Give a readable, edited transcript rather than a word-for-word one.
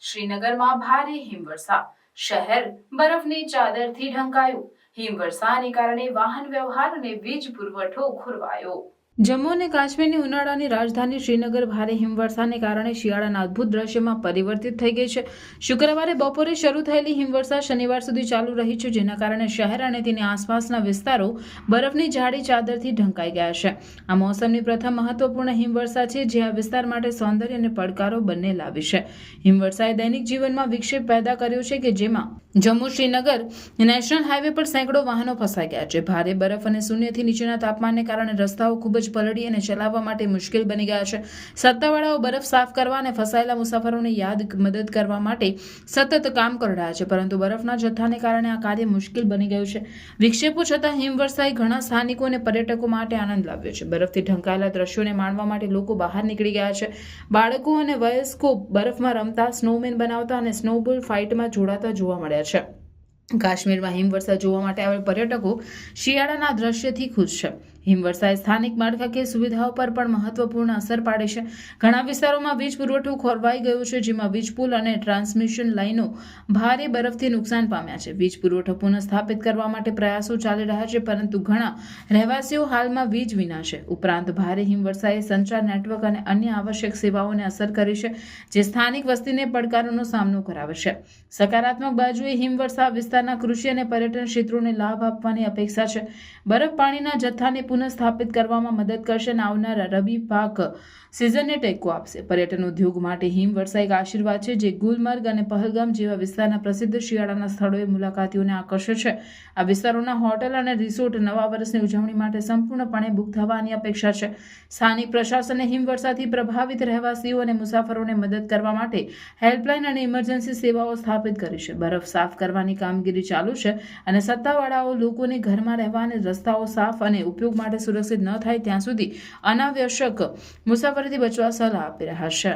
શ્રીનગરમાં ભારે હિમવર્ષા, શહેર બરફની ચાદરથી ઢંકાયું। હિમવર્ષાને કારણે વાહન વ્યવહાર અને વીજ પુરવઠો ખોરવાયો। જમ્મુ અને કાશ્મીરની ઉનાળાની રાજધાની શ્રીનગર ભારે હિમવર્ષાને કારણે શિયાળાના અદ્ભુત દ્રશ્યમાં પરિવર્તિત થઈ ગઈ છે। શુક્રવારે બપોરે શરૂ થયેલી હિમવર્ષા શનિવાર સુધી ચાલુ રહી છે, જેના કારણે શહેર અને તેની આસપાસના વિસ્તારો બરફની જાડી ચાદરથી ઢંકાઈ ગયા છે। આ મોસમની પ્રથમ મહત્વપૂર્ણ હિમવર્ષા છે, જે આ વિસ્તાર માટે સૌંદર્ય અને પડકારો બંને લાવી છે। હિમવર્ષાએ દૈનિક જીવનમાં વિક્ષેપ પેદા કર્યો છે કે જેમાં જમ્મુ શ્રીનગર નેશનલ હાઈવે પર સેંકડો વાહનો ફસાઈ ગયા છે। ભારે બરફ અને શૂન્યથી નીચેના તાપમાનને કારણે રસ્તાઓ ખૂબ જ પલળી અને ચલાવવા માટે મુશ્કેલ બની ગયા છે। સત્તાવાળાઓ બરફ સાફ કરવા અને ફસાયેલા મુસાફરોને મદદ કરવા માટે સતત કામ કરી રહ્યા છે, પરંતુ બરફના જથ્થાને કારણે આ કાર્ય મુશ્કેલ બની ગયું છે। વિક્ષેપો છતાં હિમવર્ષાએ ઘણા સ્થાનિકો અને પર્યટકો માટે આનંદ લાવ્યો છે। બરફથી ઢંકાયેલા દ્રશ્યોને માણવા માટે લોકો બહાર નીકળી ગયા છે। બાળકો અને વયસ્કો બરફમાં રમતા, સ્નોમેન બનાવતા અને સ્નોબોલ ફાઇટમાં જોડાતા જોવા મળ્યા છે। કાશ્મીરમાં હિમવર્ષા જોવા માટે આવેલ પર્યટકો શિયાળાના દ્રશ્યથી ખુશ છે। હિમવર્ષાએ સ્થાનિક માળખાકીય સુવિધાઓ પર પણ મહત્વપૂર્ણ અસર પાડી છે। ઘણા વિસ્તારોમાં વીજ પુરવઠો ખોરવાઈ ગયો છે, જેમાં વીજ પુલ અને ટ્રાન્સમિશન લાઇનો ભારે બરફથી નુકસાન પામ્યા છે। વીજ પુરવઠો પુનઃસ્થાપિત કરવા માટે પ્રયાસો ચાલી રહ્યા છે, પરંતુ ઘણા રહેવાસીઓ હાલમાં વીજ વિના છે। ઉપરાંત ભારે હિમવર્ષાએ સંચાર નેટવર્ક અને અન્ય આવશ્યક સેવાઓને અસર કરી છે, જે સ્થાનિક વસ્તીને પડકારોનો સામનો કરાવે છે। સકારાત્મક બાજુએ હિમવર્ષા વિસ્તારના કૃષિ અને પર્યટન ક્ષેત્રોને લાભ આપવાની અપેક્ષા છે। બરફ પાણીના જથ્થાને પુનઃસ્થાપિત કરવામાં મદદ કરશે અને આવનારા રબી પાક સિઝનને ટેકો આપશે। પર્યટન ઉદ્યોગ માટે હિમવર્ષા એક આશીર્વાદ છે, જે ગુલમર્ગ અને પહલગામ જેવા વિસ્તારના પ્રસિદ્ધ શિયાળાના સ્થળોએ મુલાકાતીઓને આકર્ષે છે। આ વિસ્તારોના હોટેલ અને રિસોર્ટ નવા વર્ષની ઉજવણી માટે સંપૂર્ણપણે બુક થવાની અપેક્ષા છે। સ્થાનિક પ્રશાસને હિમવર્ષાથી પ્રભાવિત રહેવાસીઓ અને મુસાફરોને મદદ કરવા માટે હેલ્પલાઇન અને ઇમરજન્સી સેવાઓ સ્થાપિત કરી છે। બરફ સાફ કરવાની કામગીરી ચાલુ છે અને સત્તાવાળાઓ લોકોને ઘરમાં રહેવા અને રસ્તાઓ સાફ અને ઉપયોગ માટે સુરક્ષિત ન થાય ત્યાં સુધી અનાવશ્યક મુસાફરીથી બચવા સલાહ આપી રહ્યા છે।